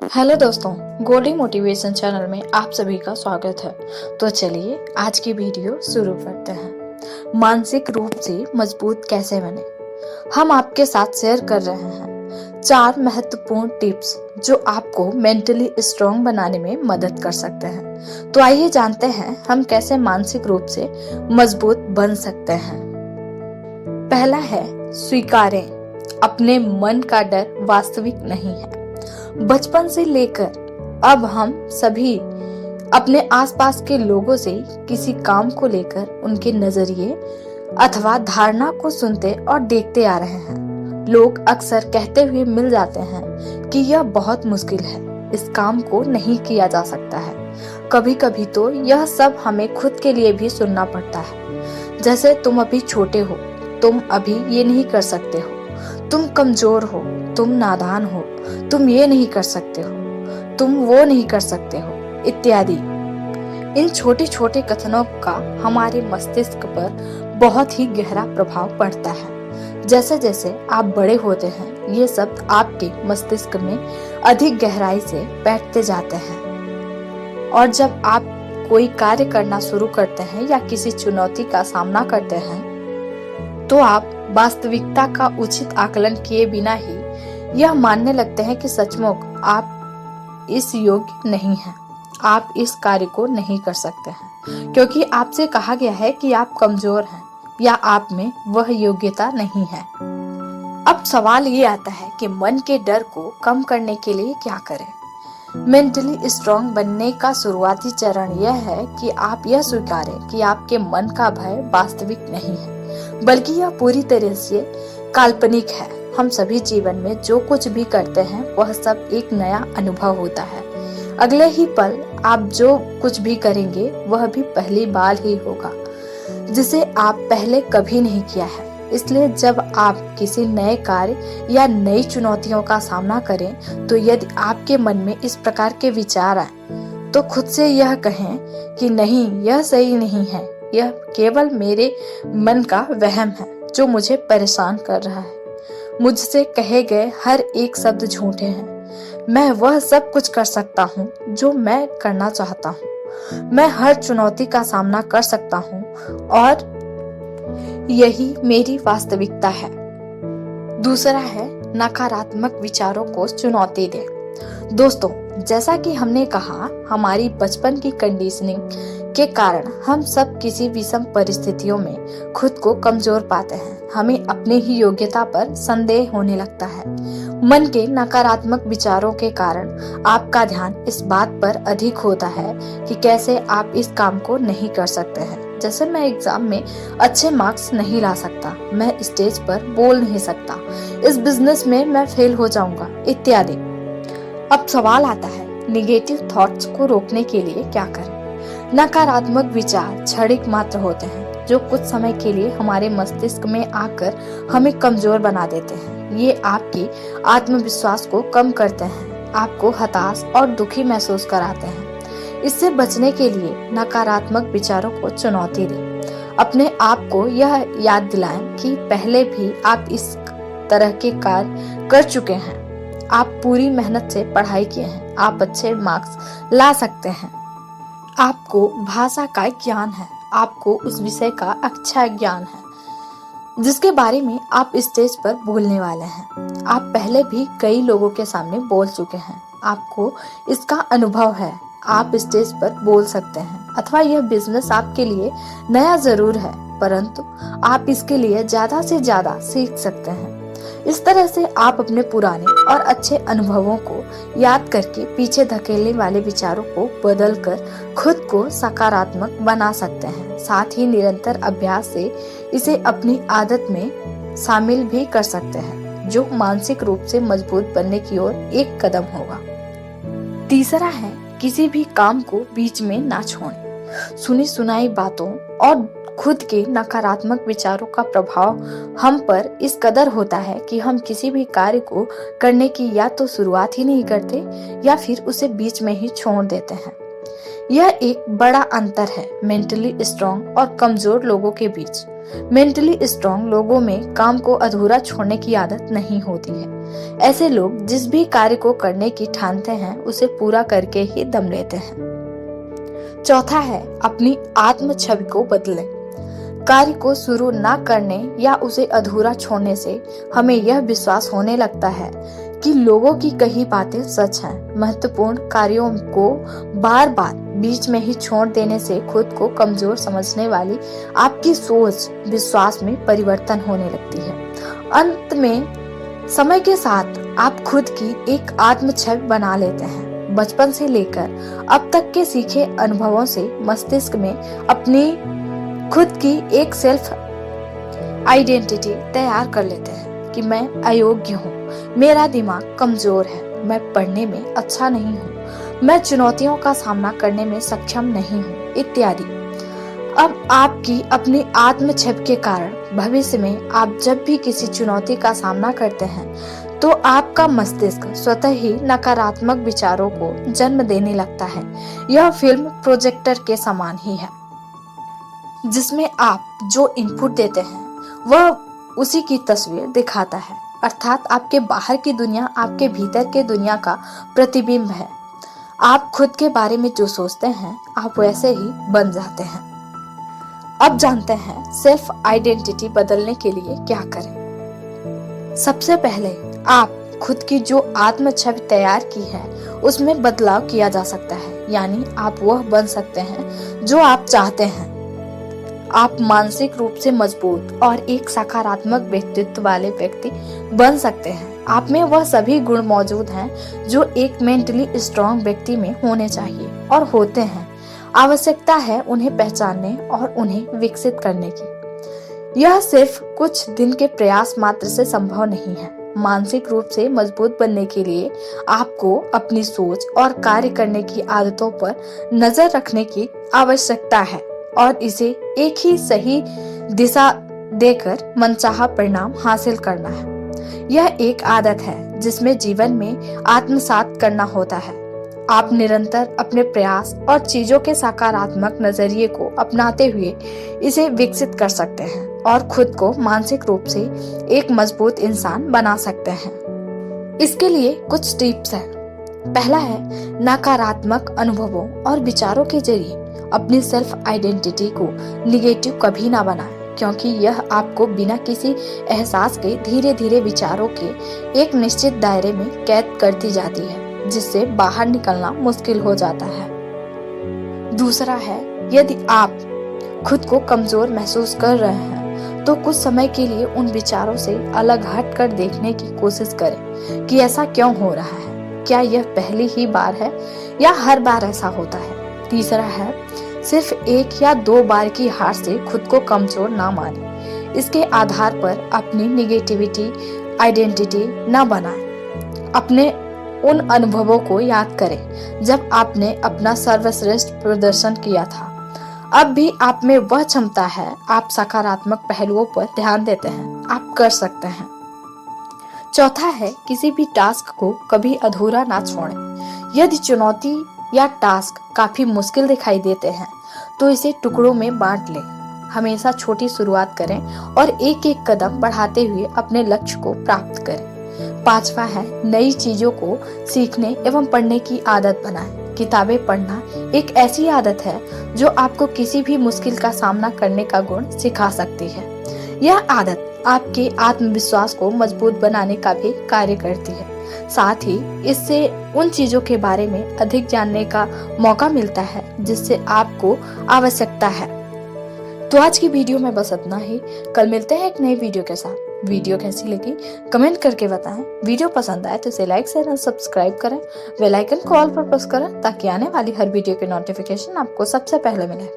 Hello दोस्तों, Goldy motivation channel में आप सभी का स्वागत है। तो चलिए आज की वीडियो शुरू करते हैं। मानसिक रूप से मजबूत कैसे बने, हम आपके साथ शेयर कर रहे हैं 4 महत्वपूर्ण टिप्स जो आपको मेंटली स्ट्रांग बनाने में मदद कर सकते हैं। तो आइए जानते हैं हम कैसे मानसिक रूप से मजबूत बन सकते हैं। पहला है, स्वीकारें अपने मन का डर वास्तविक नहीं है। बचपन से लेकर अब हम सभी अपने आसपास के लोगों से किसी काम को लेकर उनके नजरिए अथवा धारणा को सुनते और देखते आ रहे हैं। लोग अक्सर कहते हुए मिल जाते हैं कि यह बहुत मुश्किल है, इस काम को नहीं किया जा सकता है। कभी कभी तो यह सब हमें खुद के लिए भी सुनना पड़ता है, जैसे तुम अभी छोटे हो, तुम अभी ये नहीं कर सकते हो, तुम कमजोर हो, तुम नादान हो, तुम ये नहीं कर सकते हो, तुम वो नहीं कर सकते हो, इत्यादि। इन छोटे छोटे कथनों का हमारे मस्तिष्क पर बहुत ही गहरा प्रभाव पड़ता है। जैसे जैसे आप बड़े होते हैं, ये शब्द आपके मस्तिष्क में अधिक गहराई से बैठते जाते हैं और जब आप कोई कार्य करना शुरू करते हैं या किसी चुनौती का सामना करते हैं तो आप वास्तविकता का उचित आकलन किए बिना ही यह मानने लगते हैं कि सचमुच आप इस योग्य नहीं हैं, आप इस कार्य को नहीं कर सकते हैं, क्योंकि आपसे कहा गया है कि आप कमजोर हैं या आप में वह योग्यता नहीं है। अब सवाल ये आता है कि मन के डर को कम करने के लिए क्या करें। मेंटली स्ट्रांग बनने का शुरुआती चरण यह है कि आप यह स्वीकारें कि आपके मन का भय वास्तविक नहीं है, बल्कि यह पूरी तरह से काल्पनिक है। हम सभी जीवन में जो कुछ भी करते हैं वह सब एक नया अनुभव होता है। अगले ही पल आप जो कुछ भी करेंगे वह भी पहली बार ही होगा, जिसे आप पहले कभी नहीं किया है। इसलिए जब आप किसी नए कार्य या नई चुनौतियों का सामना करें तो यदि आपके मन में इस प्रकार के विचार आए तो खुद से यह कहें कि नहीं, यह सही नहीं है, यह केवल मेरे मन का वहम है जो मुझे परेशान कर रहा है। मुझसे कहे गए हर एक शब्द झूठे हैं। मैं वह सब कुछ कर सकता हूँ जो मैं करना चाहता हूँ। मैं हर चुनौती का सामना कर सकता हूँ और यही मेरी वास्तविकता है। दूसरा है, नकारात्मक विचारों को चुनौती दें। दोस्तों, जैसा कि हमने कहा, हमारी बचपन की कंडीशनिंग के कारण हम सब किसी विषम परिस्थितियों में खुद को कमजोर पाते हैं। हमें अपने ही योग्यता पर संदेह होने लगता है। मन के नकारात्मक विचारों के कारण आपका ध्यान इस बात पर अधिक होता है कि कैसे आप इस काम को नहीं कर सकते हैं। जैसे मैं एग्जाम में अच्छे मार्क्स नहीं ला सकता, मैं स्टेज पर बोल नहीं सकता, इस बिजनेस में मैं फेल हो जाऊंगा, इत्यादि। अब सवाल आता है, निगेटिव थॉट्स को रोकने के लिए क्या करें। नकारात्मक विचार क्षणिक मात्र होते हैं जो कुछ समय के लिए हमारे मस्तिष्क में आकर हमें कमजोर बना देते हैं। ये आपकी आत्मविश्वास को कम करते हैं, आपको हताश और दुखी महसूस कराते हैं। इससे बचने के लिए नकारात्मक विचारों को चुनौती दें। अपने आप को यह याद दिलाएं कि पहले भी आप इस तरह के कार्य कर चुके हैं। आप पूरी मेहनत से पढ़ाई किए हैं, आप अच्छे मार्क्स ला सकते हैं। आपको भाषा का ज्ञान है, आपको उस विषय का अच्छा ज्ञान है जिसके बारे में आप स्टेज पर बोलने वाले हैं। आप पहले भी कई लोगों के सामने बोल चुके हैं, आपको इसका अनुभव है, आप स्टेज पर बोल सकते हैं। अथवा यह बिजनेस आपके लिए नया जरूर है, परंतु आप इसके लिए ज्यादा से ज्यादा सीख सकते हैं। इस तरह से आप अपने पुराने और अच्छे अनुभवों को याद करके पीछे धकेलने वाले विचारों को बदलकर खुद को सकारात्मक बना सकते हैं। साथ ही निरंतर अभ्यास से इसे अपनी आदत में शामिल भी कर सकते हैं, जो मानसिक रूप से मजबूत बनने की ओर एक कदम होगा। तीसरा है, किसी भी काम को बीच में ना छोड़ें। सुनी सुनाई बातों और खुद के नकारात्मक विचारों का प्रभाव हम पर इस कदर होता है कि हम किसी भी कार्य को करने की या तो शुरुआत ही नहीं करते या फिर उसे बीच में ही छोड़ देते हैं। यह एक बड़ा अंतर है मेंटली स्ट्रांग और कमजोर लोगों के बीच। मेंटली स्ट्रांग लोगों में काम को अधूरा छोड़ने की आदत नहीं होती है। ऐसे लोग जिस भी कार्य को करने की ठानते हैं उसे पूरा करके ही दम लेते हैं। चौथा है अपनी आत्म छवि को बदलें। कार्य को शुरू न करने या उसे अधूरा छोड़ने से हमें यह विश्वास होने लगता है कि लोगों की कही बातें सच हैं। महत्वपूर्ण कार्यों को बार बार बीच में ही छोड़ देने से खुद को कमजोर समझने वाली आपकी सोच विश्वास में परिवर्तन होने लगती है। अंत में समय के साथ आप खुद की एक आत्म छवि बना लेते हैं। बचपन से लेकर अब तक के सीखे अनुभवों से मस्तिष्क में अपनी खुद की एक सेल्फ आइडेंटिटी तैयार कर लेते हैं कि मैं अयोग्य हूँ, मेरा दिमाग कमजोर है, मैं पढ़ने में अच्छा नहीं हूँ, मैं चुनौतियों का सामना करने में सक्षम नहीं हूँ इत्यादि। अब आपकी अपनी आत्म छवि के कारण भविष्य में आप जब भी किसी चुनौती का सामना करते हैं तो आपका मस्तिष्क स्वतः ही नकारात्मक विचारों को जन्म देने लगता है। यह फिल्म प्रोजेक्टर के समान ही है, जिसमें आप जो इनपुट देते हैं वह उसी की तस्वीर दिखाता है। अर्थात आपके बाहर की दुनिया आपके भीतर के दुनिया का प्रतिबिंब है। आप खुद के बारे में जो सोचते हैं आप वैसे ही बन जाते हैं। अब जानते हैं सेल्फ आइडेंटिटी बदलने के लिए क्या करें। सबसे पहले आप खुद की जो आत्म छवि तैयार की है उसमें बदलाव किया जा सकता है, यानी आप वह बन सकते हैं जो आप चाहते हैं। आप मानसिक रूप से मजबूत और एक सकारात्मक व्यक्तित्व वाले व्यक्ति बन सकते हैं। आप में वह सभी गुण मौजूद हैं जो एक मेंटली स्ट्रांग व्यक्ति में होने चाहिए और होते हैं। आवश्यकता है उन्हें पहचानने और उन्हें विकसित करने की। यह सिर्फ कुछ दिन के प्रयास मात्र से संभव नहीं है। मानसिक रूप से मजबूत बनने के लिए आपको अपनी सोच और कार्य करने की आदतों पर नजर रखने की आवश्यकता है और इसे एक ही सही दिशा देकर मनचाहा परिणाम हासिल करना है। यह एक आदत है जिसमें जीवन में आत्मसात करना होता है। आप निरंतर अपने प्रयास और चीजों के सकारात्मक नजरिए को अपनाते हुए इसे विकसित कर सकते हैं और खुद को मानसिक रूप से एक मजबूत इंसान बना सकते हैं। इसके लिए कुछ टिप्स हैं। पहला है नकारात्मक अनुभवों और विचारों के जरिए अपनी सेल्फ आइडेंटिटी को निगेटिव कभी ना बनाएं, क्योंकि यह आपको बिना किसी एहसास के धीरे धीरे विचारों के एक निश्चित दायरे में कैद करती जाती है, जिससे बाहर निकलना मुश्किल हो जाता है। दूसरा है, यदि आप खुद को कमजोर महसूस कर रहे हैं तो कुछ समय के लिए उन विचारों से अलग हट कर देखने की कोशिश करें कि ऐसा क्यों हो रहा है। क्या यह पहली ही बार है या हर बार ऐसा होता है। तीसरा है, सिर्फ एक या दो बार की हार से खुद को कमजोर ना माने। इसके आधार पर अपनी निगेटिविटी आइडेंटिटी न बनाएं। अपने उन अनुभवों को याद करें जब आपने अपना सर्वश्रेष्ठ प्रदर्शन किया था। अब भी आप में वह क्षमता है, आप सकारात्मक पहलुओं पर ध्यान देते हैं, आप कर सकते हैं। चौथा है, किसी भी टास्क को कभी अधूरा ना छोड़ें। यदि चुनौती या टास्क काफी मुश्किल दिखाई देते हैं तो इसे टुकड़ों में बांट लें। हमेशा छोटी शुरुआत करें और एक एक कदम बढ़ाते हुए अपने लक्ष्य को प्राप्त करें। पांचवा है, नई चीजों को सीखने एवं पढ़ने की आदत बनाएं। किताबें पढ़ना एक ऐसी आदत है जो आपको किसी भी मुश्किल का सामना करने का गुण सिखा सकती है। यह आदत आपके आत्मविश्वास को मजबूत बनाने का भी कार्य करती है। साथ ही इससे उन चीजों के बारे में अधिक जानने का मौका मिलता है जिससे आपको आवश्यकता है। तो आज की वीडियो में बस इतना ही। कल मिलते हैं एक नई वीडियो के साथ। वीडियो कैसी लगी कमेंट करके बताएं। वीडियो पसंद आए तो इसे लाइक शेयर और सब्सक्राइब करें। बेल आइकन को ऑल पर प्रेस करें ताकि आने वाली हर वीडियो के नोटिफिकेशन आपको सबसे पहले मिले।